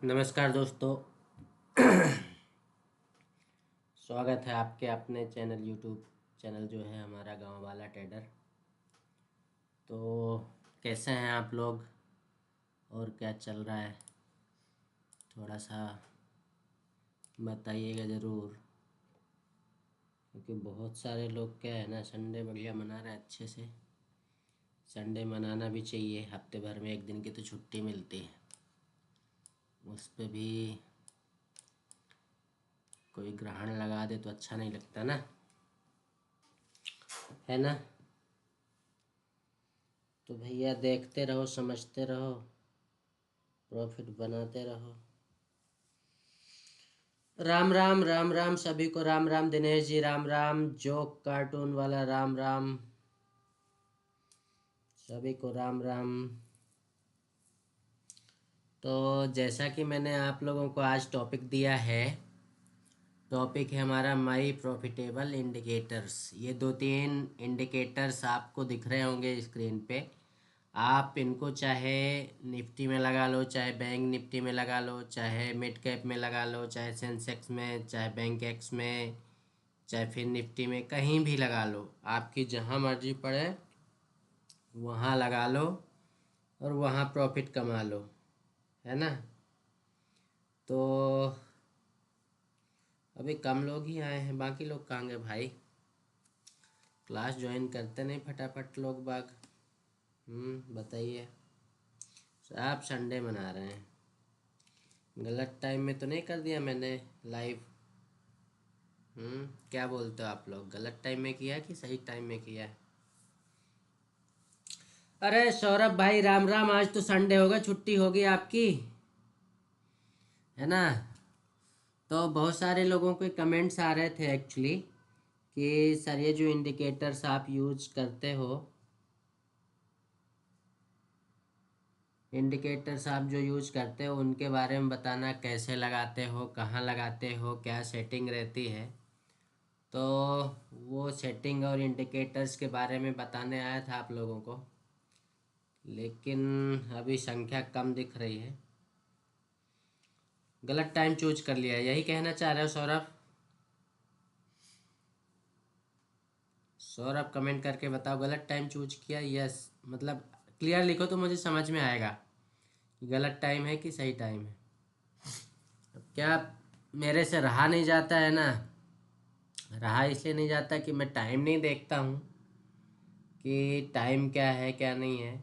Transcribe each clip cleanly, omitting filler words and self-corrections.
नमस्कार दोस्तों। स्वागत है आपके अपने चैनल यूट्यूब चैनल जो है हमारा गांव वाला ट्रेडर। तो कैसे हैं आप लोग और क्या चल रहा है, थोड़ा सा बताइएगा ज़रूर, क्योंकि बहुत सारे लोग क्या है ना, संडे बढ़िया मना रहे हैं अच्छे से। संडे मनाना भी चाहिए, हफ्ते भर में एक दिन की तो छुट्टी मिलती है, उस पर भी कोई ग्रहण लगा दे तो अच्छा नहीं लगता ना, है ना। तो भैया देखते रहो, समझते रहो, प्रॉफिट बनाते रहो। राम राम राम राम सभी को, राम राम दिनेश जी, राम राम जोक कार्टून वाला, राम राम सभी को, राम राम। तो जैसा कि मैंने आप लोगों को आज टॉपिक दिया है, टॉपिक है हमारा माई प्रॉफिटेबल इंडिकेटर्स। ये 2-3 इंडिकेटर्स आपको दिख रहे होंगे स्क्रीन पे। आप इनको चाहे निफ्टी में लगा लो, चाहे बैंक निफ्टी में लगा लो, चाहे मिड कैप में लगा लो, चाहे सेंसेक्स में, चाहे बैंक एक्स में, चाहे फिर निफ्टी में, कहीं भी लगा लो, आपकी जहाँ मर्जी पड़े वहाँ लगा लो और वहाँ प्रॉफिट कमा लो, है ना। तो अभी कम लोग ही आए हैं, बाकी लोग कहाँ गए भाई, क्लास ज्वाइन करते नहीं फटाफट लोग बाग। बताइए, आप संडे मना रहे हैं, गलत टाइम में तो नहीं कर दिया मैंने लाइव? क्या बोलते हो आप लोग, गलत टाइम में किया कि सही टाइम में किया है? अरे सौरभ भाई राम राम, आज तो संडे होगा, छुट्टी होगी आपकी, है ना। तो बहुत सारे लोगों के कमेंट्स आ रहे थे एक्चुअली कि सर ये जो इंडिकेटर्स आप यूज करते हो, इंडिकेटर्स आप जो यूज करते हो उनके बारे में बताना, कैसे लगाते हो, कहाँ लगाते हो, क्या सेटिंग रहती है। तो वो सेटिंग और इंडिकेटर्स के बारे में बताने आया था आप लोगों को, लेकिन अभी संख्या कम दिख रही है, गलत टाइम चूज कर लिया है, यही कहना चाह रहे हो सौरभ? सौरभ कमेंट करके बताओ, गलत टाइम चूज किया? यस, मतलब क्लियर लिखो तो मुझे समझ में आएगा कि गलत टाइम है कि सही टाइम है। अब क्या मेरे से रहा नहीं जाता है ना, रहा इसलिए नहीं जाता कि मैं टाइम नहीं देखता हूँ कि टाइम क्या है क्या नहीं है।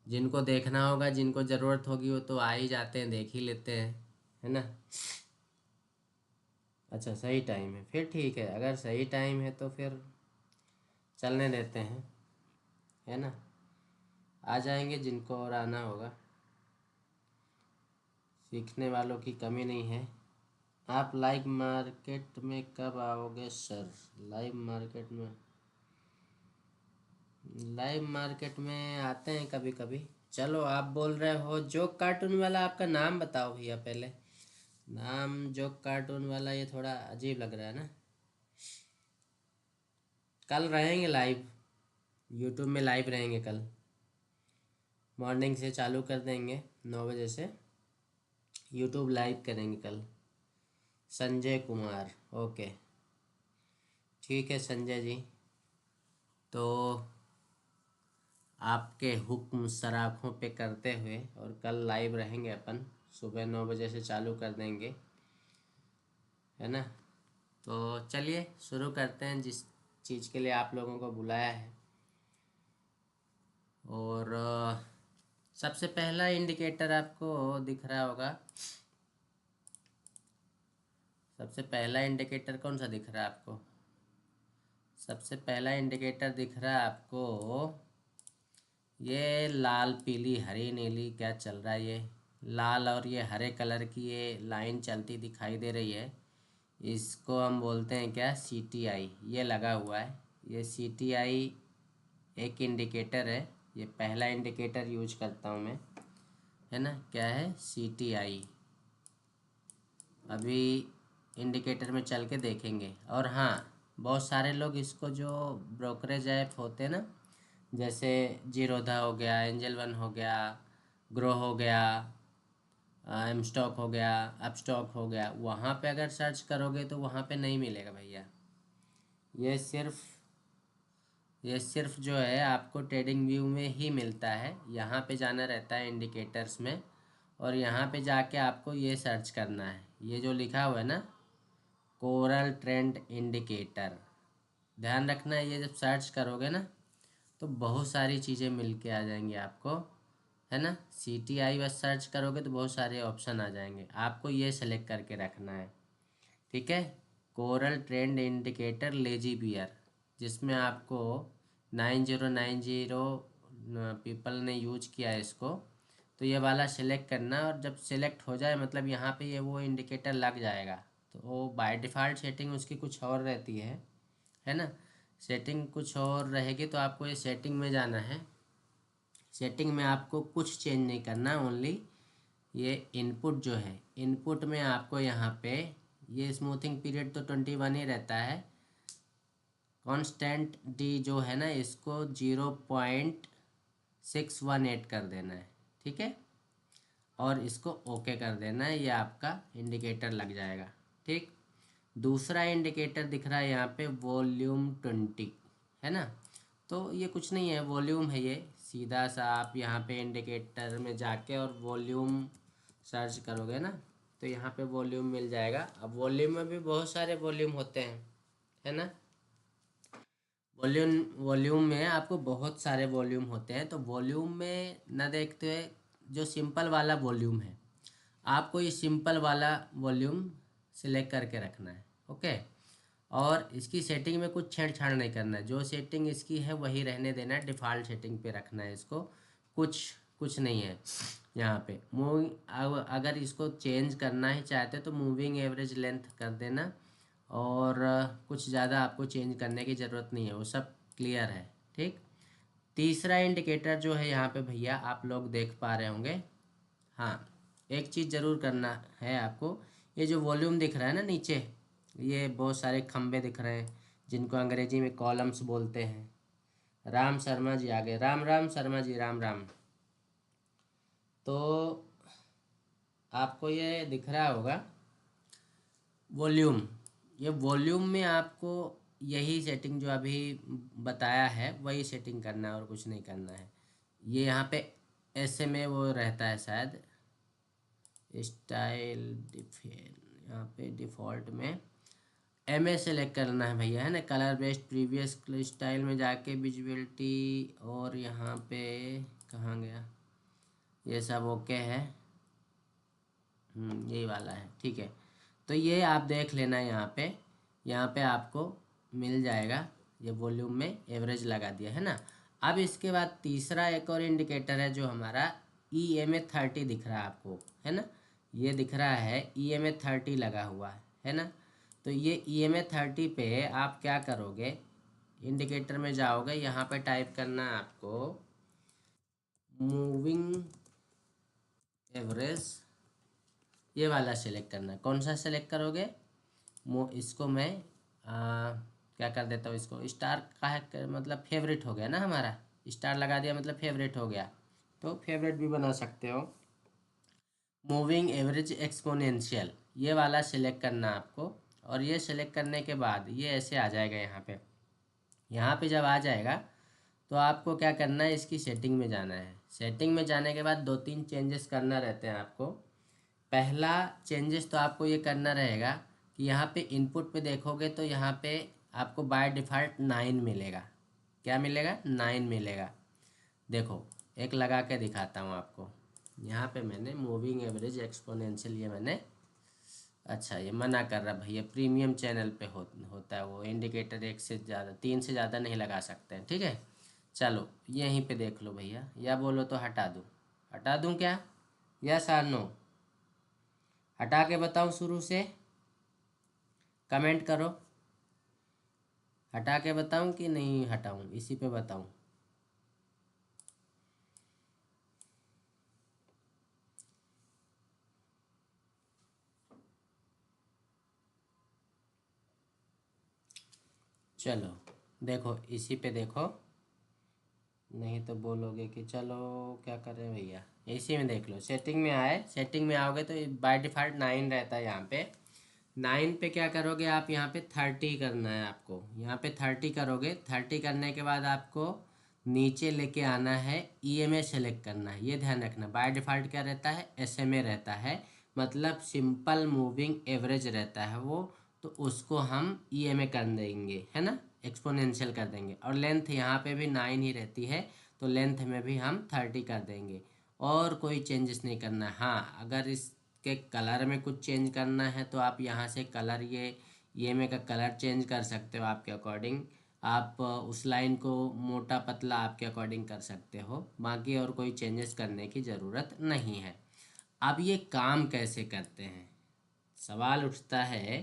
जिनको देखना होगा, जिनको ज़रूरत होगी, वो तो आ ही जाते हैं, देख ही लेते हैं, है ना। अच्छा सही टाइम है, फिर ठीक है, अगर सही टाइम है तो फिर चलने देते हैं, है ना। आ जाएंगे जिनको और आना होगा, सीखने वालों की कमी नहीं है। आप लाइव मार्केट में कब आओगे सर? लाइव मार्केट में, लाइव मार्केट में आते हैं कभी कभी। चलो आप बोल रहे हो जोक कार्टून वाला, आपका नाम बताओ भैया पहले। नाम जोक कार्टून वाला ये थोड़ा अजीब लग रहा है ना। कल रहेंगे लाइव, यूट्यूब में लाइव रहेंगे कल, मॉर्निंग से चालू कर देंगे, 9 बजे से यूट्यूब लाइव करेंगे कल। संजय कुमार, ओके, ठीक है संजय जी। तो आपके हुक्म सराखों पे करते हुए और कल लाइव रहेंगे अपन, सुबह 9 बजे से चालू कर देंगे, है ना। तो चलिए शुरू करते हैं जिस चीज़ के लिए आप लोगों को बुलाया है। और सबसे पहला इंडिकेटर आपको दिख रहा होगा, सबसे पहला इंडिकेटर कौन सा दिख रहा है आपको? सबसे पहला इंडिकेटर दिख रहा है आपको ये लाल पीली हरी नीली क्या चल रहा है, ये लाल और ये हरे कलर की ये लाइन चलती दिखाई दे रही है, इसको हम बोलते हैं क्या, CTI। ये लगा हुआ है, ये CTI एक इंडिकेटर है, ये पहला इंडिकेटर यूज करता हूँ मैं, है ना। क्या है, CTI। अभी इंडिकेटर में चल के देखेंगे। और हाँ, बहुत सारे लोग इसको जो ब्रोकरेज ऐप होते हैं ना, जैसे जीरोधा हो गया, एंजल वन हो गया, ग्रो हो गया, एम स्टॉक हो गया, अप स्टॉक हो गया, वहाँ पे अगर सर्च करोगे तो वहाँ पे नहीं मिलेगा भैया। ये सिर्फ ये सिर्फ जो है आपको ट्रेडिंग व्यू में ही मिलता है। यहाँ पे जाना रहता है इंडिकेटर्स में, और यहाँ पे जाके आपको ये सर्च करना है, ये जो लिखा हुआ है ना, कोरल ट्रेंड इंडिकेटर। ध्यान रखना है, ये जब सर्च करोगे ना तो बहुत सारी चीज़ें मिल के आ जाएंगी आपको, है ना। CTI बस सर्च करोगे तो बहुत सारे ऑप्शन आ जाएंगे, आपको ये सेलेक्ट करके रखना है, ठीक है। Coral trend indicator lazy bear, जिसमें आपको 9090 पीपल ने यूज किया है इसको, तो ये वाला सिलेक्ट करना। और जब सिलेक्ट हो जाए मतलब यहाँ पे ये वो इंडिकेटर लग जाएगा, तो वो बाय डिफ़ॉल्ट सेटिंग उसकी कुछ और रहती है ना। सेटिंग कुछ और रहेगी, तो आपको ये सेटिंग में जाना है। सेटिंग में आपको कुछ चेंज नहीं करना, ओनली ये इनपुट जो है, इनपुट में आपको यहाँ पे ये स्मूथिंग पीरियड तो 21 ही रहता है। कांस्टेंट डी जो है ना, इसको 0.618 कर देना है, ठीक है। और इसको ओके कर देना है, ये आपका इंडिकेटर लग जाएगा, ठीक। दूसरा इंडिकेटर दिख रहा है यहाँ पे वॉल्यूम 20, है ना। तो ये कुछ नहीं है, वॉल्यूम है ये। सीधा सा आप यहाँ पे इंडिकेटर में जाके और वॉल्यूम सर्च करोगे ना, तो यहाँ पे वॉल्यूम मिल जाएगा। अब वॉल्यूम में भी बहुत सारे वॉल्यूम होते हैं, है ना। वॉल्यूम वॉल्यूम में आपको बहुत सारे वॉल्यूम होते हैं, तो वॉल्यूम में न देखते हुए जो सिंपल वाला वॉल्यूम है, आपको ये सिंपल वाला वॉल्यूम सिलेक्ट करके रखना है, ओके। और इसकी सेटिंग में कुछ छेड़छाड़ नहीं करना है, जो सेटिंग इसकी है वही रहने देना है, डिफ़ॉल्ट सेटिंग पे रखना है इसको। कुछ कुछ नहीं है यहाँ पे। मूविंग, अगर इसको चेंज करना ही चाहते तो मूविंग एवरेज लेंथ कर देना, और कुछ ज़्यादा आपको चेंज करने की ज़रूरत नहीं है, वो सब क्लियर है, ठीक। तीसरा इंडिकेटर जो है यहाँ पे भैया आप लोग देख पा रहे होंगे। हाँ, एक चीज़ ज़रूर करना है आपको, ये जो वॉल्यूम दिख रहा है ना नीचे, ये बहुत सारे खंबे दिख रहे हैं जिनको अंग्रेजी में कॉलम्स बोलते हैं। राम शर्मा जी आ गए, राम राम शर्मा जी, राम राम। तो आपको ये दिख रहा होगा वॉल्यूम, ये वॉल्यूम में आपको यही सेटिंग जो अभी बताया है वही सेटिंग करना है, और कुछ नहीं करना है। ये यहाँ पे ऐसे में वो रहता है शायद, स्टाइल यहाँ पे डिफ़ॉल्ट में MA सेलेक्ट करना है भैया, है ना। कलर बेस्ड प्रीवियस स्टाइल में जाके विजिबिलिटी, और यहाँ पे कहाँ गया, ये सब ओके है। यही वाला है, ठीक है। तो ये आप देख लेना, यहाँ पे आपको मिल जाएगा, ये वॉल्यूम में एवरेज लगा दिया है ना। अब इसके बाद तीसरा एक और इंडिकेटर है जो हमारा EMA 30 दिख रहा है आपको, है ना। ये दिख रहा है EMA 30 लगा हुआ है ना। तो ये EMA 30 पे आप क्या करोगे, इंडिकेटर में जाओगे, यहाँ पे टाइप करना है आपको मूविंग एवरेज, ये वाला सेलेक्ट करना है। कौन सा सेलेक्ट करोगे, इसको मैं क्या कर देता हूँ, इसको स्टार का है, मतलब फेवरेट हो गया ना हमारा, स्टार लगा दिया मतलब फेवरेट हो गया, तो फेवरेट भी बना सकते हो। मूविंग एवरेज एक्सपोनेंशियल, ये वाला सिलेक्ट करना आपको। और ये सिलेक्ट करने के बाद ये ऐसे आ जाएगा यहाँ पे जब आ जाएगा तो आपको क्या करना है, इसकी सेटिंग में जाना है। सेटिंग में जाने के बाद दो तीन चेंजेस करना रहते हैं आपको। पहला चेंजेस तो आपको ये करना रहेगा कि यहाँ पे इनपुट पे देखोगे तो यहाँ पे आपको बाय डिफ़ॉल्ट 9 मिलेगा। क्या मिलेगा, 9 मिलेगा। देखो एक लगा के दिखाता हूँ आपको। यहाँ पे मैंने मूविंग एवरेज एक्सपोनेंशियल, ये मैंने, अच्छा ये मना कर रहा भैया, प्रीमियम चैनल पे होता है वो इंडिकेटर, एक से ज़्यादा 3 से ज़्यादा नहीं लगा सकते हैं, ठीक है। चलो यहीं पे देख लो भैया, या बोलो तो हटा दूँ क्या, यस और नो, हटा के बताऊँ शुरू से, कमेंट करो, हटा के बताऊँ कि नहीं हटाऊँ, इसी पे बताऊँ। चलो देखो, इसी पे देखो, नहीं तो बोलोगे कि चलो क्या करें भैया। इसी में देख लो, सेटिंग में आए, सेटिंग में आओगे तो बाय डिफ़ॉल्ट 9 रहता है यहाँ पे। 9 पे क्या करोगे आप, यहाँ पे 30 करना है आपको, यहाँ पे 30 करोगे। 30 करने के बाद आपको नीचे लेके आना है, ईएमए सेलेक्ट करना है। ये ध्यान रखना, बाय डिफ़ॉल्ट क्या रहता है, एसएमए रहता है, मतलब सिंपल मूविंग एवरेज रहता है वो। तो उसको हम ईएमए कर देंगे, है ना, एक्सपोनेंशियल कर देंगे। और लेंथ यहाँ पे भी 9 ही रहती है, तो लेंथ में भी हम 30 कर देंगे। और कोई चेंजेस नहीं करना। हाँ, अगर इसके कलर में कुछ चेंज करना है तो आप यहाँ से कलर, ये में का कलर चेंज कर सकते हो आपके अकॉर्डिंग। आप उस लाइन को मोटा पतला आपके अकॉर्डिंग कर सकते हो, बाकी और कोई चेंजेस करने की ज़रूरत नहीं है। अब ये काम कैसे करते हैं, सवाल उठता है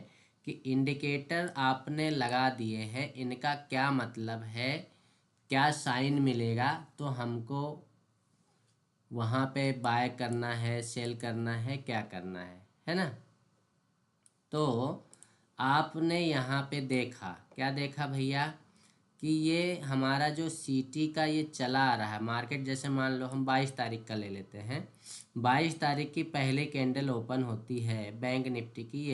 कि इंडिकेटर आपने लगा दिए हैं, इनका क्या मतलब है, क्या साइन मिलेगा, तो हमको वहाँ पे बाय करना है, सेल करना है, क्या करना है ना। तो आपने यहाँ पे देखा, क्या देखा भैया, कि ये हमारा जो सीटी का ये चला आ रहा है मार्केट। जैसे मान लो हम 22 तारीख का ले लेते हैं, 22 तारीख की पहले कैंडल ओपन होती है बैंक निफ्टी की,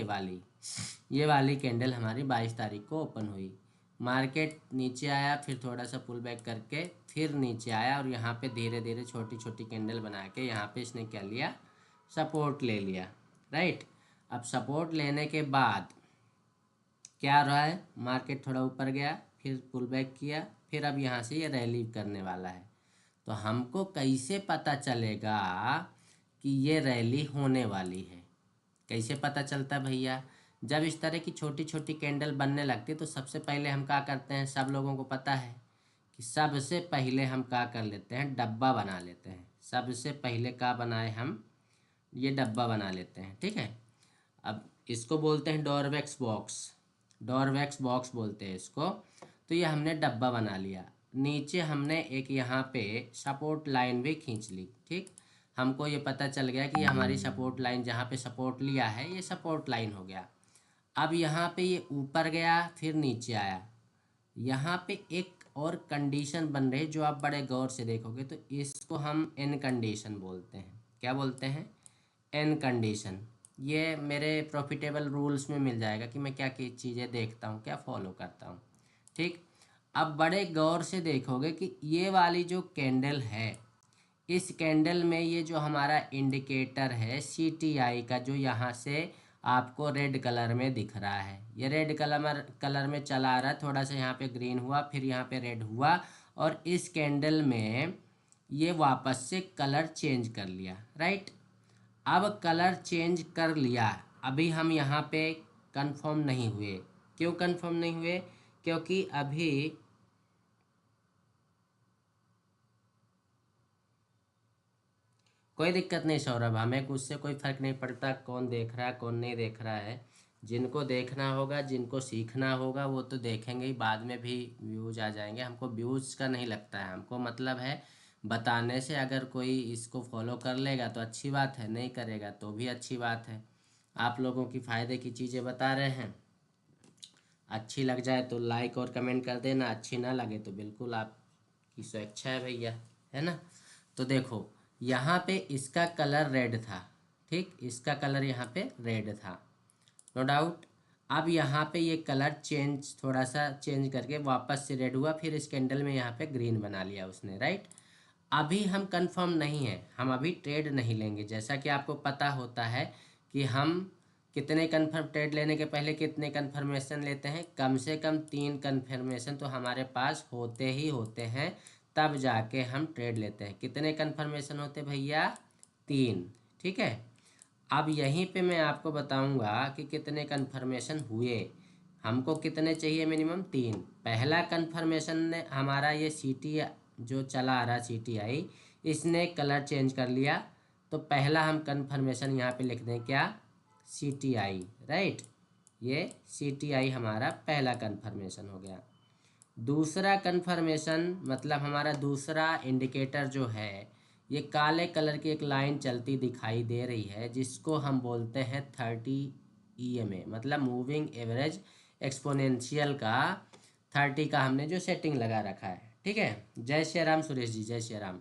ये वाली कैंडल हमारी 22 तारीख को ओपन हुई। मार्केट नीचे आया, फिर थोड़ा सा पुल बैक करके फिर नीचे आया, और यहाँ पे धीरे धीरे छोटी छोटी कैंडल बना के यहाँ पे इसने क्या लिया, सपोर्ट ले लिया, राइट। अब सपोर्ट लेने के बाद क्या रहा है, मार्केट थोड़ा ऊपर गया, फिर पुल बैक किया, फिर अब यहाँ से ये रैली करने वाला है। तो हमको कैसे पता चलेगा कि ये रैली होने वाली है, कैसे पता चलता है भैया, जब इस तरह की छोटी छोटी कैंडल बनने लगती है तो सबसे पहले हम क्या करते हैं, सब लोगों को पता है कि सबसे पहले हम क्या कर लेते हैं, डब्बा बना लेते हैं। सबसे पहले क्या बनाए हम, ये डब्बा बना लेते हैं, ठीक है। अब इसको बोलते हैं डोरवैक्स बॉक्स, डोरवैक्स बॉक्स बोलते हैं इसको। तो ये हमने डब्बा बना लिया, नीचे हमने एक यहाँ पे सपोर्ट लाइन भी खींच ली, ठीक। हमको ये पता चल गया कि ये हमारी सपोर्ट लाइन, जहाँ पे सपोर्ट लिया है ये सपोर्ट लाइन हो गया। अब यहाँ पे ये ऊपर गया, फिर नीचे आया, यहाँ पे एक और कंडीशन बन रही है जो आप बड़े गौर से देखोगे तो इसको हम एन कंडीशन बोलते हैं। क्या बोलते हैं, एन कंडीशन। ये मेरे प्रॉफिटेबल रूल्स में मिल जाएगा कि मैं क्या क्या चीज़ें देखता हूँ, क्या फॉलो करता हूँ, ठीक। अब बड़े गौर से देखोगे कि ये वाली जो कैंडल है, इस कैंडल में ये जो हमारा इंडिकेटर है सीटीआई का, जो यहाँ से आपको रेड कलर में दिख रहा है, ये रेड कलर में चला आ रहा है, थोड़ा सा यहाँ पे ग्रीन हुआ, फिर यहाँ पे रेड हुआ, और इस कैंडल में ये वापस से कलर चेंज कर लिया, राइट। अब कलर चेंज कर लिया, अभी हम यहाँ पे कंफर्म नहीं हुए। क्यों कंफर्म नहीं हुए, क्योंकि अभी कोई दिक्कत नहीं सौरभ, हमें उससे कोई फ़र्क नहीं पड़ता कौन देख रहा है कौन नहीं देख रहा है। जिनको देखना होगा, जिनको सीखना होगा वो तो देखेंगे ही, बाद में भी व्यूज आ जाएंगे। हमको व्यूज का नहीं लगता है, हमको मतलब है बताने से। अगर कोई इसको फॉलो कर लेगा तो अच्छी बात है, नहीं करेगा तो भी अच्छी बात है। आप लोगों की फ़ायदे की चीज़ें बता रहे हैं, अच्छी लग जाए तो लाइक और कमेंट कर देना, अच्छी ना लगे तो बिल्कुल आपकी स्वेच्छा है भैया, है ना। तो देखो यहाँ पे इसका कलर रेड था, ठीक, इसका कलर यहाँ पे रेड था, नो डाउट। अब यहाँ पे ये कलर चेंज, थोड़ा सा चेंज करके वापस से रेड हुआ, फिर इस कैंडल में यहाँ पे ग्रीन बना लिया उसने, राइट। अभी हम कंफर्म नहीं है, हम अभी ट्रेड नहीं लेंगे। जैसा कि आपको पता होता है कि हम कितने कन्फर्म, ट्रेड लेने के पहले कितने कन्फर्मेशन लेते हैं, कम से कम 3 कन्फर्मेशन तो हमारे पास होते ही होते हैं, तब जाके हम ट्रेड लेते हैं। कितने कन्फर्मेशन होते भैया, 3, ठीक है। अब यहीं पे मैं आपको बताऊंगा कि कितने कन्फर्मेशन हुए। हमको कितने चाहिए, मिनिमम 3। पहला कन्फर्मेशन ने हमारा ये सीटी जो चला आ रहा सीटीआई, इसने कलर चेंज कर लिया, तो पहला हम कन्फर्मेशन यहाँ पे लिख दें क्या, सीटीआई, राइट। ये सीटीआई हमारा पहला कन्फर्मेशन हो गया। दूसरा कन्फर्मेशन मतलब हमारा दूसरा इंडिकेटर जो है, ये काले कलर की एक लाइन चलती दिखाई दे रही है, जिसको हम बोलते हैं 30 ईएमए, मतलब मूविंग एवरेज एक्सपोनेंशियल का 30 का हमने जो सेटिंग लगा रखा है, ठीक है। जय श्री राम सुरेश जी, जय श्री राम।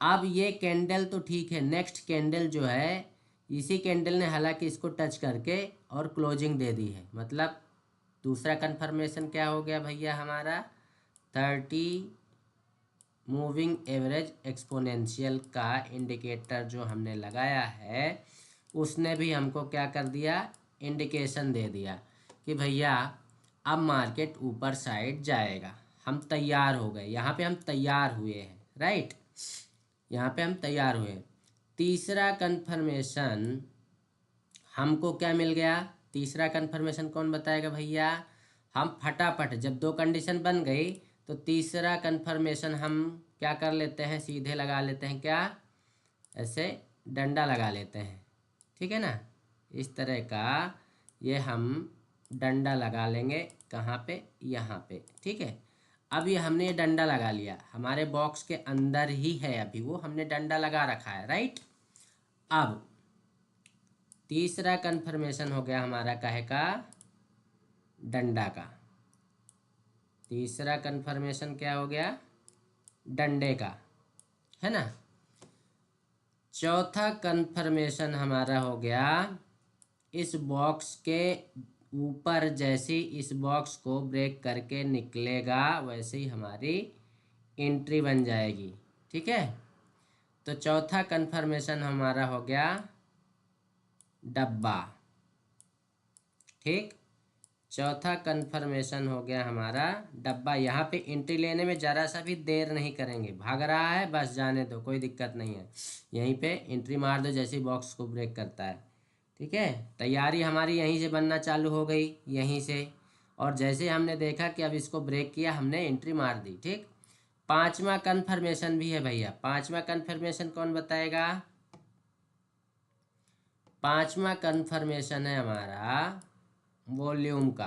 अब ये कैंडल तो ठीक है, नेक्स्ट कैंडल जो है, इसी कैंडल ने हालांकि इसको टच करके और क्लोजिंग दे दी है, मतलब दूसरा कंफर्मेशन क्या हो गया भैया हमारा, 30 मूविंग एवरेज एक्सपोनेंशियल का इंडिकेटर जो हमने लगाया है, उसने भी हमको क्या कर दिया, इंडिकेशन दे दिया कि भैया अब मार्केट ऊपर साइड जाएगा। हम तैयार हो गए, यहाँ पे हम तैयार हुए हैं, राइट, यहाँ पे हम तैयार हुए। तीसरा कंफर्मेशन हमको क्या मिल गया, तीसरा कंफर्मेशन कौन बताएगा भैया, हम फटाफट जब दो कंडीशन बन गई तो तीसरा कंफर्मेशन हम क्या कर लेते हैं, सीधे लगा लेते हैं, क्या, ऐसे डंडा लगा लेते हैं, ठीक है ना, इस तरह का ये हम डंडा लगा लेंगे, कहाँ पे, यहाँ पे, ठीक है। अब ये हमने ये डंडा लगा लिया, हमारे बॉक्स के अंदर ही है अभी, वो हमने डंडा लगा रखा है, राइट। अब तीसरा कंफर्मेशन हो गया हमारा काहे का, डंडा का। तीसरा कंफर्मेशन क्या हो गया, डंडे का, है ना। चौथा कंफर्मेशन हमारा हो गया, इस बॉक्स के ऊपर जैसे इस बॉक्स को ब्रेक करके निकलेगा वैसे ही हमारी एंट्री बन जाएगी, ठीक है। तो चौथा कंफर्मेशन हमारा हो गया डब्बा, ठीक। चौथा कंफर्मेशन हो गया हमारा डब्बा। यहाँ पे एंट्री लेने में ज़रा सा भी देर नहीं करेंगे, भाग रहा है बस जाने दो, कोई दिक्कत नहीं है, यहीं पे एंट्री मार दो जैसे ही बॉक्स को ब्रेक करता है, ठीक है। तैयारी हमारी यहीं से बनना चालू हो गई, यहीं से, और जैसे हमने देखा कि अब इसको ब्रेक किया, हमने एंट्री मार दी, ठीक। पांचवा कंफर्मेशन भी है भैया, पांचवा कंफर्मेशन कौन बताएगा, पांचवा कंफर्मेशन है हमारा वॉल्यूम का।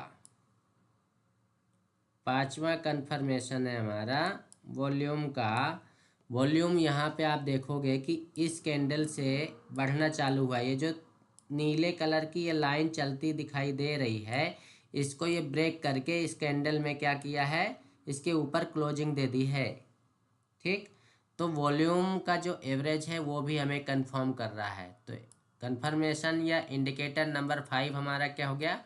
पांचवा कंफर्मेशन है हमारा वॉल्यूम का। वॉल्यूम यहाँ पे आप देखोगे कि इस कैंडल से बढ़ना चालू हुआ, ये जो नीले कलर की ये लाइन चलती दिखाई दे रही है, इसको ये ब्रेक करके इस कैंडल में क्या किया है, इसके ऊपर क्लोजिंग दे दी है, ठीक। तो वॉल्यूम का जो एवरेज है वो भी हमें कंफर्म कर रहा है, तो कंफर्मेशन या इंडिकेटर नंबर 5 हमारा क्या हो गया,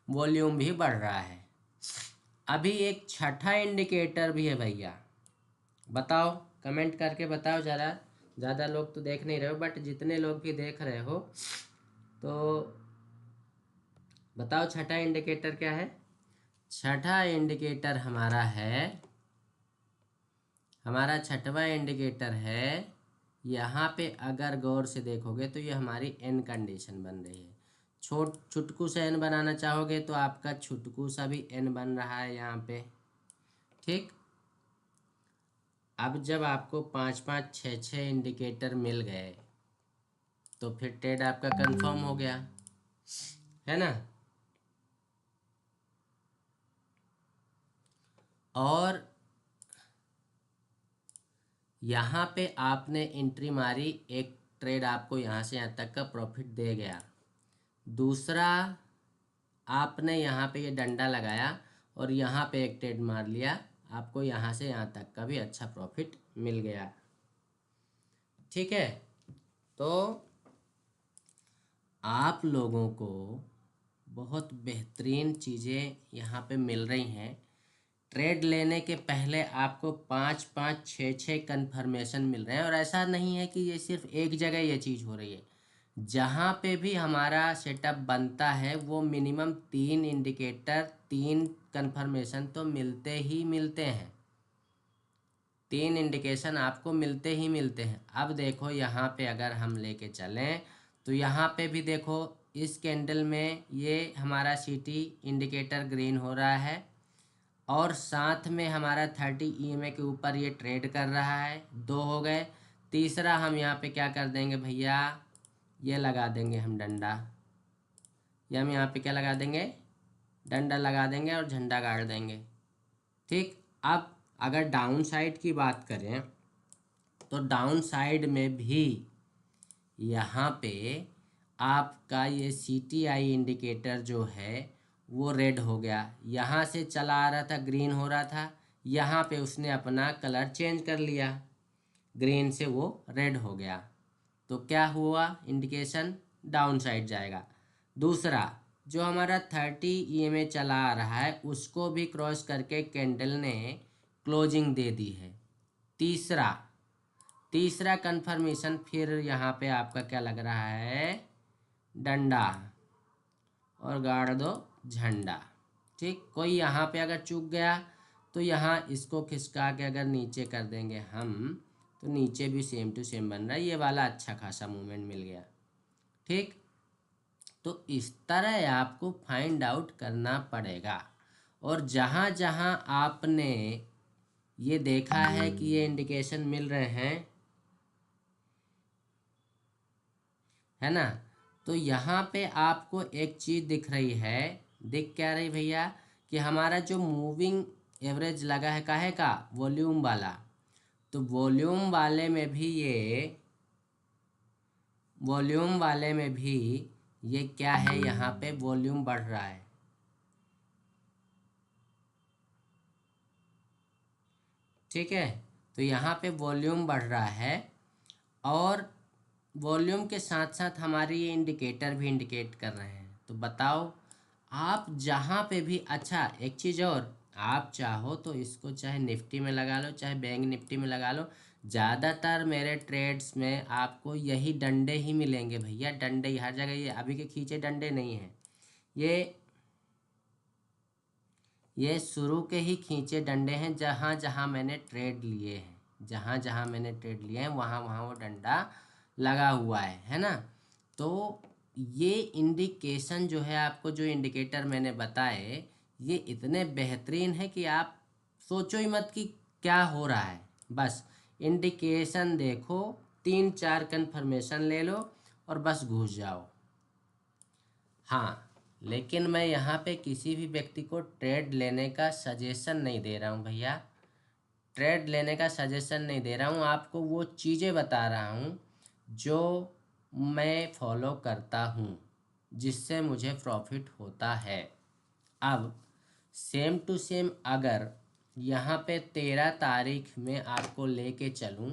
वॉल्यूम भी बढ़ रहा है। अभी एक छठा इंडिकेटर भी है भैया, बताओ, कमेंट करके बताओ ज़रा, ज़्यादा लोग तो देख नहीं रहे हो बट जितने लोग भी देख रहे हो तो बताओ छठा इंडिकेटर क्या है। छठा इंडिकेटर हमारा है, हमारा छठवां इंडिकेटर है, यहाँ पे अगर गौर से देखोगे तो ये हमारी एन कंडीशन बन रही है। छुटकू से एन बनाना चाहोगे तो आपका छुटकू सा भी एन बन रहा है यहाँ पे, ठीक। अब जब आपको 5 5 6 6 इंडिकेटर मिल गए तो फिर ट्रेड आपका कंफर्म हो गया, है ना। और यहाँ पे आपने एंट्री मारी, एक ट्रेड आपको यहाँ से यहाँ तक का प्रॉफिट दे गया। दूसरा आपने यहाँ पे ये डंडा लगाया और यहाँ पे एक ट्रेड मार लिया, आपको यहाँ से यहाँ तक का भी अच्छा प्रॉफिट मिल गया, ठीक है। तो आप लोगों को बहुत बेहतरीन चीज़ें यहाँ पे मिल रही हैं। ट्रेड लेने के पहले आपको 5 5 6 6 कन्फर्मेशन मिल रहे हैं, और ऐसा नहीं है कि ये सिर्फ एक जगह ये चीज़ हो रही है, जहाँ पे भी हमारा सेटअप बनता है वो मिनिमम 3 इंडिकेटर 3 कन्फर्मेशन तो मिलते ही मिलते हैं, 3 इंडिकेशन आपको मिलते ही मिलते हैं। अब देखो यहाँ पे अगर हम लेके चलें तो यहाँ पे भी देखो, इस कैंडल में ये हमारा सिटी इंडिकेटर ग्रीन हो रहा है और साथ में हमारा 30 EMA के ऊपर ये ट्रेड कर रहा है, 2 हो गए। तीसरा हम यहाँ पे क्या कर देंगे भैया, ये लगा देंगे हम डंडा, ये हम यहाँ पे क्या लगा देंगे, डंडा लगा देंगे और झंडा गाड़ देंगे, ठीक। अब अगर डाउन साइड की बात करें तो डाउन साइड में भी यहाँ पे आपका ये CTI इंडिकेटर जो है वो रेड हो गया, यहाँ से चला आ रहा था ग्रीन हो रहा था, यहाँ पे उसने अपना कलर चेंज कर लिया, ग्रीन से वो रेड हो गया, तो क्या हुआ, इंडिकेशन डाउन साइड जाएगा। दूसरा, जो हमारा 30 EMA चला आ रहा है उसको भी क्रॉस करके कैंडल ने क्लोजिंग दे दी है। तीसरा कंफर्मेशन फिर यहाँ पे आपका क्या लग रहा है, डंडा, और गाड़ दो झंडा। ठीक, कोई यहाँ पे अगर चूक गया तो यहाँ इसको खिसका के अगर नीचे कर देंगे हम, तो नीचे भी सेम टू सेम बन रहा है, ये वाला अच्छा खासा मूवमेंट मिल गया। ठीक, तो इस तरह आपको फाइंड आउट करना पड़ेगा। और जहाँ जहाँ आपने ये देखा है कि ये इंडिकेशन मिल रहे हैं, है ना, तो यहाँ पे आपको एक चीज़ दिख रही है, दिख क्या रही भैया, कि हमारा जो मूविंग एवरेज लगा है काहे का, वॉल्यूम वाला, तो वॉल्यूम वाले में भी ये क्या है, यहाँ पे वॉल्यूम बढ़ रहा है। ठीक है, तो यहाँ पे वॉल्यूम बढ़ रहा है, और वॉल्यूम के साथ साथ हमारे ये इंडिकेटर भी इंडिकेट कर रहे हैं। तो बताओ आप जहाँ पे भी, अच्छा एक चीज़ और, आप चाहो तो इसको चाहे निफ्टी में लगा लो, चाहे बैंक निफ्टी में लगा लो, ज़्यादातर मेरे ट्रेड्स में आपको यही डंडे ही मिलेंगे भैया, डंडे ही हर जगह, ये अभी के खींचे डंडे नहीं हैं, ये शुरू के ही खींचे डंडे हैं। जहाँ जहाँ मैंने ट्रेड लिए हैं, जहाँ जहाँ मैंने ट्रेड लिए हैं वहाँ वहाँ वो डंडा लगा हुआ है ना। तो ये इंडिकेशन जो है, आपको जो इंडिकेटर मैंने बताए, ये इतने बेहतरीन है कि आप सोचो ही मत कि क्या हो रहा है, बस इंडिकेशन देखो, 3-4 कन्फर्मेशन ले लो और बस घुस जाओ। हाँ, लेकिन मैं यहाँ पे किसी भी व्यक्ति को ट्रेड लेने का सजेशन नहीं दे रहा हूँ भैया, ट्रेड लेने का सजेशन नहीं दे रहा हूँ, आपको वो चीज़ें बता रहा हूँ जो मैं फॉलो करता हूँ, जिससे मुझे प्रॉफिट होता है। अब सेम टू सेम अगर यहाँ पे 13 तारीख में आपको लेके चलूँ,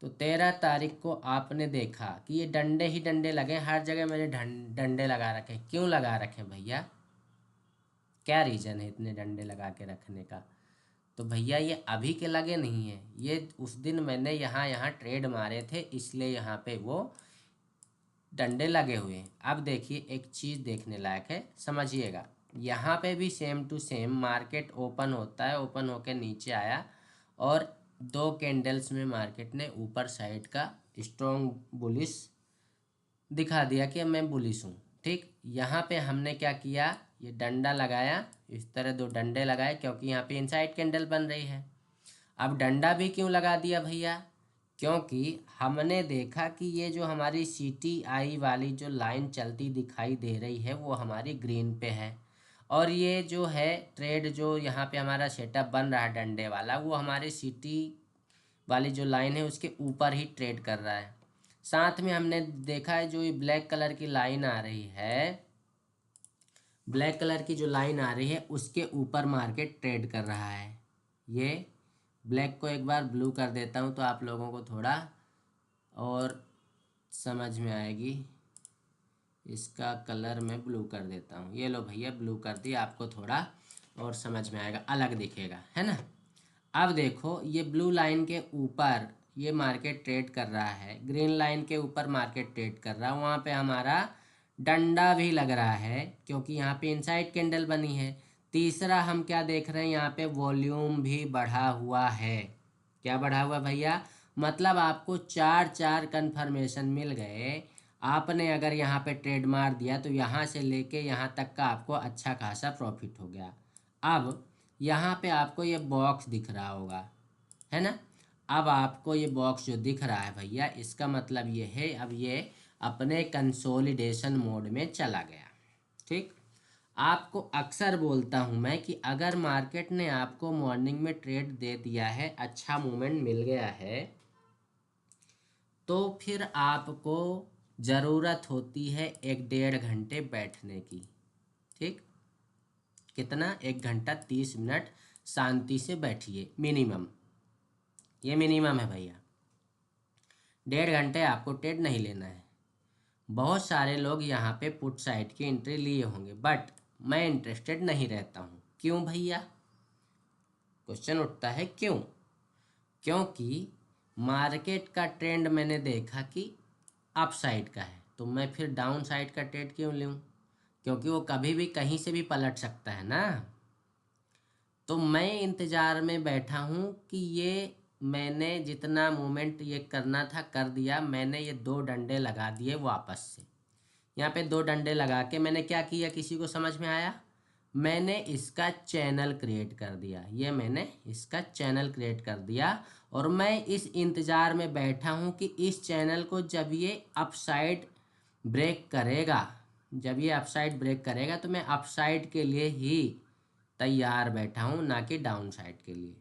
तो 13 तारीख को आपने देखा कि ये डंडे ही डंडे लगे, हर जगह मैंने डंडे लगा रखे। क्यों लगा रखे भैया, क्या रीज़न है इतने डंडे लगा के रखने का? तो भैया ये अभी के लगे नहीं हैं, ये उस दिन मैंने यहाँ ट्रेड मारे थे, इसलिए यहाँ पे वो डंडे लगे हुए हैं। अब देखिए एक चीज़ देखने लायक है, समझिएगा, यहाँ पे भी same to same market open होता है, ओपन होके नीचे आया और 2 कैंडल्स में मार्केट ने ऊपर साइड का स्ट्रॉन्ग बुलिश दिखा दिया कि मैं बुलिश हूँ। ठीक, यहाँ पे हमने क्या किया, ये डंडा लगाया, इस तरह 2 डंडे लगाए, क्योंकि यहाँ पे इनसाइड कैंडल बन रही है। अब डंडा भी क्यों लगा दिया भैया, क्योंकि हमने देखा कि ये जो हमारी CTI वाली जो लाइन चलती दिखाई दे रही है वो हमारी ग्रीन पे है, और ये जो है ट्रेड जो यहाँ पे हमारा सेटअप बन रहा है डंडे वाला, वो हमारे CT वाली जो लाइन है उसके ऊपर ही ट्रेड कर रहा है। साथ में हमने देखा है जो ये ब्लैक कलर की लाइन आ रही है, ब्लैक कलर की जो लाइन आ रही है उसके ऊपर मार्केट ट्रेड कर रहा है। ये ब्लैक को एक बार ब्लू कर देता हूँ तो आप लोगों को थोड़ा और समझ में आएगी। इसका कलर मैं ब्लू कर देता हूँ, ये लो भैया ब्लू कर दी, आपको थोड़ा और समझ में आएगा, अलग दिखेगा, है ना। अब देखो ये ब्लू लाइन के ऊपर ये मार्केट ट्रेड कर रहा है, ग्रीन लाइन के ऊपर मार्केट ट्रेड कर रहा है, वहाँ पे हमारा डंडा भी लग रहा है क्योंकि यहाँ पे इनसाइड कैंडल बनी है। तीसरा हम क्या देख रहे हैं, यहाँ पे वॉल्यूम भी बढ़ा हुआ है। क्या बढ़ा हुआ भैया, मतलब आपको 4 कन्फर्मेशन मिल गए। आपने अगर यहाँ पे ट्रेड मार दिया तो यहाँ से लेके यहाँ तक का आपको अच्छा खासा प्रॉफिट हो गया। अब यहाँ पे आपको ये बॉक्स दिख रहा होगा, है ना। अब आपको ये बॉक्स जो दिख रहा है भैया, इसका मतलब ये है अब ये अपने कंसोलिडेशन मोड में चला गया। ठीक, आपको अक्सर बोलता हूँ मैं कि अगर मार्केट ने आपको मॉर्निंग में ट्रेड दे दिया है, अच्छा मूवमेंट मिल गया है, तो फिर आपको ज़रूरत होती है 1-1.5 घंटे बैठने की। ठीक, कितना, 1 घंटा 30 मिनट शांति से बैठिए। मिनिमम, ये मिनिमम है भैया। 1.5 घंटे आपको ट्रेड नहीं लेना है। बहुत सारे लोग यहाँ पे पुट साइड की एंट्री लिए होंगे, बट मैं इंटरेस्टेड नहीं रहता हूँ। क्यों भैया? क्वेश्चन उठता है क्यों? क्योंकि मार्केट का ट्रेंड मैंने देखा कि अप साइड का है, तो मैं फिर डाउन साइड का ट्रेड क्यों लूँ? क्योंकि वो कभी भी कहीं से भी पलट सकता है ना। तो मैं इंतज़ार में बैठा हूँ कि ये मैंने जितना मूवमेंट ये करना था कर दिया। मैंने ये 2 डंडे लगा दिए वापस से। यहाँ पे 2 डंडे लगा के मैंने क्या किया, किसी को समझ में आया? मैंने इसका चैनल क्रिएट कर दिया। ये मैंने इसका चैनल क्रिएट कर दिया और मैं इस इंतज़ार में बैठा हूँ कि इस चैनल को जब ये अपसाइड ब्रेक करेगा, जब ये अपसाइड ब्रेक करेगा तो मैं अपसाइड के लिए ही तैयार बैठा हूँ, ना कि डाउन साइड के लिए।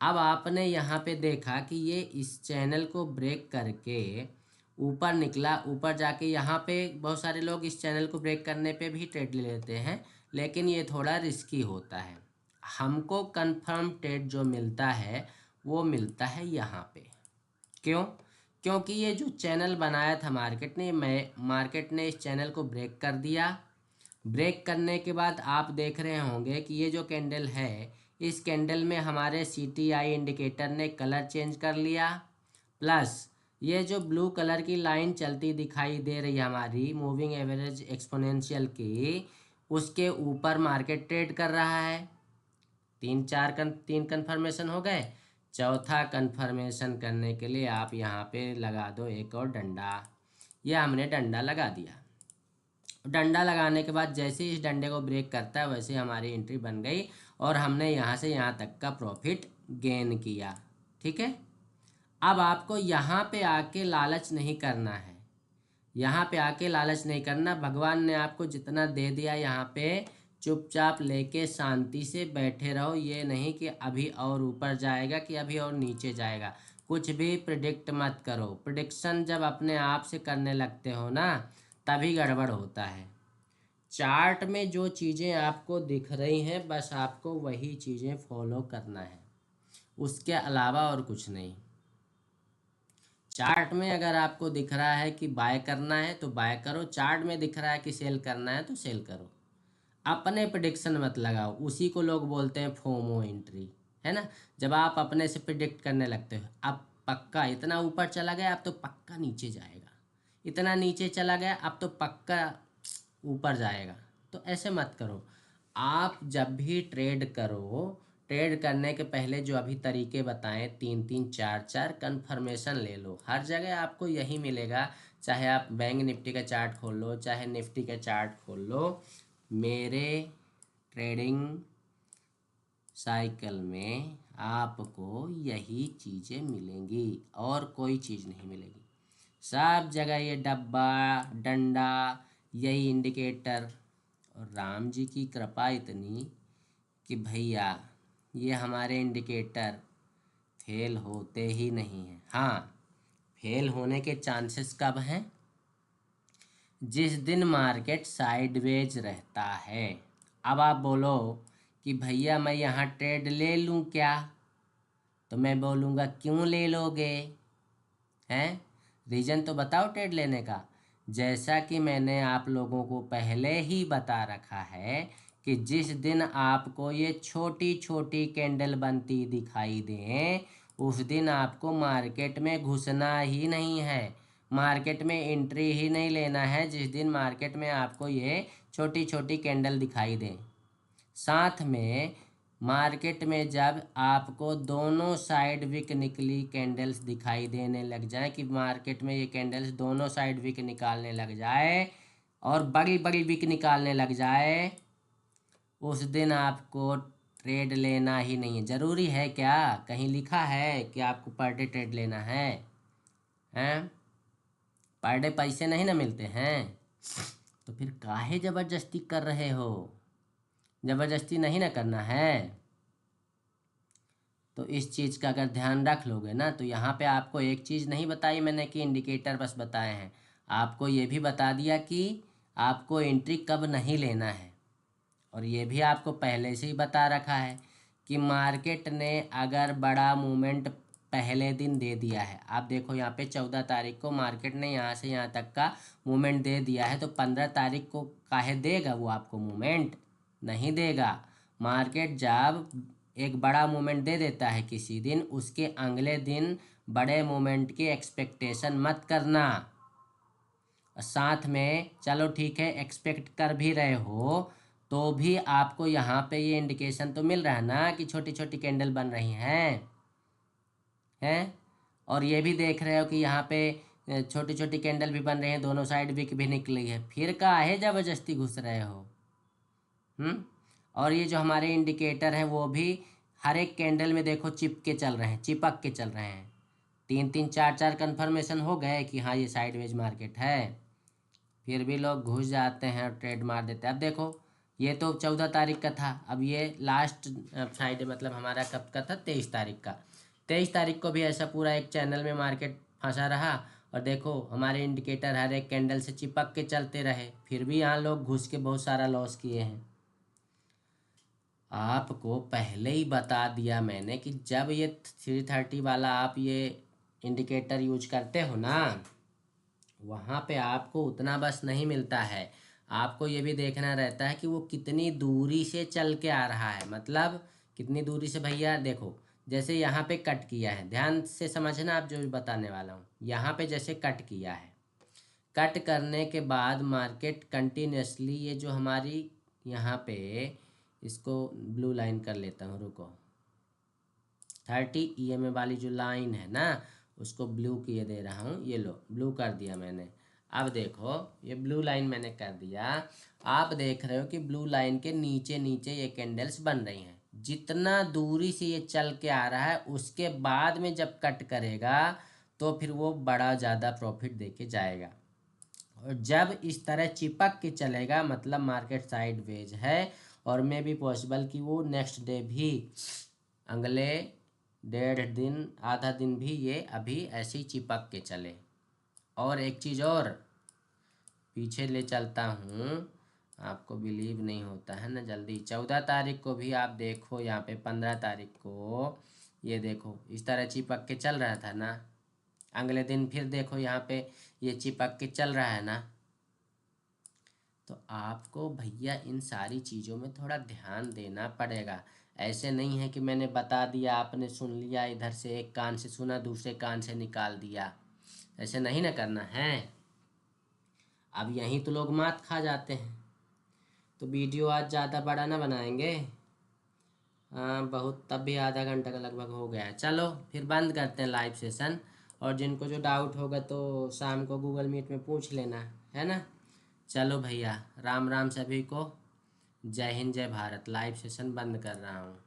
अब आपने यहाँ पे देखा कि ये इस चैनल को ब्रेक करके ऊपर निकला। ऊपर जाके यहाँ पे बहुत सारे लोग इस चैनल को ब्रेक करने पे भी ट्रेड ले लेते हैं, लेकिन ये थोड़ा रिस्की होता है। हमको कंफर्म ट्रेड जो मिलता है वो मिलता है यहाँ पे। क्यों? क्योंकि ये जो चैनल बनाया था मार्केट ने इस चैनल को ब्रेक कर दिया। ब्रेक करने के बाद आप देख रहे होंगे कि ये जो कैंडल है, इस कैंडल में हमारे CTI इंडिकेटर ने कलर चेंज कर लिया। प्लस ये जो ब्लू कलर की लाइन चलती दिखाई दे रही है हमारी मूविंग एवरेज एक्सपोनेंशियल की, उसके ऊपर मार्केट ट्रेड कर रहा है। 3 कन्फर्मेशन हो गए। चौथा कन्फर्मेशन करने के लिए आप यहाँ पे लगा दो एक और डंडा। यह हमने डंडा लगा दिया। डंडा लगाने के बाद जैसे ही इस डंडे को ब्रेक करता है वैसे हमारी एंट्री बन गई और हमने यहाँ से यहाँ तक का प्रॉफिट गेन किया। ठीक है। अब आपको यहाँ पे आके लालच नहीं करना है। यहाँ पे आके लालच नहीं करना। भगवान ने आपको जितना दे दिया यहाँ पे चुपचाप लेके शांति से बैठे रहो। ये नहीं कि अभी और ऊपर जाएगा कि अभी और नीचे जाएगा। कुछ भी प्रिडिक्ट मत करो। प्रिडिक्शन जब अपने आप से करने लगते हो ना, तभी गड़बड़ होता है। चार्ट में जो चीज़ें आपको दिख रही हैं बस आपको वही चीज़ें फॉलो करना है, उसके अलावा और कुछ नहीं। चार्ट में अगर आपको दिख रहा है कि बाय करना है तो बाय करो, चार्ट में दिख रहा है कि सेल करना है तो सेल करो। अपने प्रिडिक्शन मत लगाओ। उसी को लोग बोलते हैं फोमो एंट्री, है ना। जब आप अपने से प्रिडिक्ट करने लगते हो, अब पक्का इतना ऊपर चला गया अब तो पक्का नीचे जाएगा, इतना नीचे चला गया अब तो पक्का ऊपर जाएगा, तो ऐसे मत करो। आप जब भी ट्रेड करो, ट्रेड करने के पहले जो अभी तरीके बताएं 3-3 4-4 कन्फर्मेशन ले लो। हर जगह आपको यही मिलेगा, चाहे आप बैंक निफ्टी का चार्ट खोल लो, चाहे निफ्टी का चार्ट खोल लो। मेरे ट्रेडिंग साइकिल में आपको यही चीज़ें मिलेंगी और कोई चीज़ नहीं मिलेगी। सब जगह ये डब्बा डंडा, यही इंडिकेटर। और राम जी की कृपा इतनी कि भैया ये हमारे इंडिकेटर फेल होते ही नहीं हैं। हाँ, फेल होने के चांसेस कब हैं? जिस दिन मार्केट साइडवेज रहता है। अब आप बोलो कि भैया मैं यहाँ ट्रेड ले लूँ क्या? तो मैं बोलूँगा क्यों ले लोगे? हैं? रीज़न तो बताओ ट्रेड लेने का। जैसा कि मैंने आप लोगों को पहले ही बता रखा है कि जिस दिन आपको ये छोटी छोटी कैंडल बनती दिखाई दें, उस दिन आपको मार्केट में घुसना ही नहीं है, मार्केट में एंट्री ही नहीं लेना है। जिस दिन मार्केट में आपको ये छोटी छोटी कैंडल दिखाई दें, साथ में मार्केट में जब आपको दोनों साइड विक निकली कैंडल्स दिखाई देने लग जाए, कि मार्केट में ये कैंडल्स दोनों साइड विक निकालने लग जाए और बड़ी बड़ी विक निकालने लग जाए, उस दिन आपको ट्रेड लेना ही नहीं है। ज़रूरी है क्या? कहीं लिखा है कि आपको पर डे ट्रेड लेना है? हैं? पर डे पैसे नहीं ना मिलते हैं, तो फिर काहे ज़बरदस्ती कर रहे हो? ज़बरदस्ती नहीं ना करना है। तो इस चीज़ का अगर ध्यान रख लोगे ना, तो यहाँ पे आपको एक चीज़ नहीं बताई मैंने कि इंडिकेटर बस बताए हैं, आपको ये भी बता दिया कि आपको एंट्री कब नहीं लेना है। और ये भी आपको पहले से ही बता रखा है कि मार्केट ने अगर बड़ा मूवमेंट पहले दिन दे दिया है, आप देखो यहाँ पे 14 तारीख को मार्केट ने यहाँ से यहाँ तक का मूवमेंट दे दिया है, तो 15 तारीख को काहे देगा वो आपको मूवमेंट? नहीं देगा। मार्केट जब एक बड़ा मूवमेंट दे देता है किसी दिन, उसके अगले दिन बड़े मूवमेंट की एक्सपेक्टेशन मत करना। साथ में चलो ठीक है, एक्सपेक्ट कर भी रहे हो तो भी आपको यहाँ पे ये इंडिकेशन तो मिल रहा है ना कि छोटी छोटी कैंडल बन रही हैं। और ये भी देख रहे हो कि यहाँ पे छोटी छोटी कैंडल भी बन रही हैं, दोनों साइड विक भी निकली है, फिर काहे जबरदस्ती घुस रहे हो? और ये जो हमारे इंडिकेटर हैं वो भी हर एक कैंडल में देखो चिपक के चल रहे हैं। 3-3 4-4 कन्फर्मेशन हो गए कि हाँ ये साइडवेज मार्केट है, फिर भी लोग घुस जाते हैं और ट्रेड मार देते हैं। अब देखो ये तो 14 तारीख का था, अब ये लास्ट फ्राइडे मतलब हमारा कब का था? 23 तारीख का। 23 तारीख को भी ऐसा पूरा एक चैनल में मार्केट फंसा रहा, और देखो हमारे इंडिकेटर हर एक कैंडल से चिपक के चलते रहे, फिर भी यहाँ लोग घुस के बहुत सारा लॉस किए हैं। आपको पहले ही बता दिया मैंने कि जब ये 330 वाला आप ये इंडिकेटर यूज करते हो ना, वहाँ पे आपको उतना बस नहीं मिलता है, आपको ये भी देखना रहता है कि वो कितनी दूरी से चल के आ रहा है। मतलब कितनी दूरी से भैया? देखो जैसे यहाँ पे कट किया है, ध्यान से समझना आप जो भी बताने वाला हूँ। यहाँ पे जैसे कट किया है, कट करने के बाद मार्केट कंटिन्यूसली ये जो हमारी यहाँ पे, इसको ब्लू लाइन कर लेता हूँ, रुको, 30 EMA वाली जो लाइन है ना, उसको ब्लू किए दे रहा हूँ। ये लो ब्लू कर दिया मैंने। अब देखो ये ब्लू लाइन मैंने कर दिया, आप देख रहे हो कि ब्लू लाइन के नीचे नीचे ये कैंडल्स बन रही हैं। जितना दूरी से ये चल के आ रहा है, उसके बाद में जब कट करेगा तो फिर वो बड़ा ज़्यादा प्रॉफिट दे के जाएगा। और जब इस तरह चिपक के चलेगा मतलब मार्केट साइडवेज है, और मे भी पॉसिबल कि वो नेक्स्ट डे भी, अगले 1.5 दिन, आधा दिन भी ये अभी ऐसे ही चिपक के चले। और एक चीज़ और पीछे ले चलता हूँ, आपको बिलीव नहीं होता है ना जल्दी। 14 तारीख को भी आप देखो, यहाँ पे 15 तारीख को ये देखो इस तरह चिपक के चल रहा था ना, अगले दिन फिर देखो यहाँ पे ये चिपक के चल रहा है ना। तो आपको भैया इन सारी चीज़ों में थोड़ा ध्यान देना पड़ेगा। ऐसे नहीं है कि मैंने बता दिया, आपने सुन लिया, इधर से एक कान से सुना दूसरे कान से निकाल दिया, ऐसे नहीं ना करना है। अब यहीं तो लोग मात खा जाते हैं। तो वीडियो आज ज़्यादा बड़ा ना बनाएंगे, हाँ बहुत, तब भी आधा घंटा का लगभग हो गया है। चलो फिर बंद करते हैं लाइव सेशन, और जिनको जो डाउट होगा तो शाम को गूगल मीट में पूछ लेना, है ना। चलो भैया, राम राम सभी को, जय हिंद जय भारत। लाइव सेशन बंद कर रहा हूँ।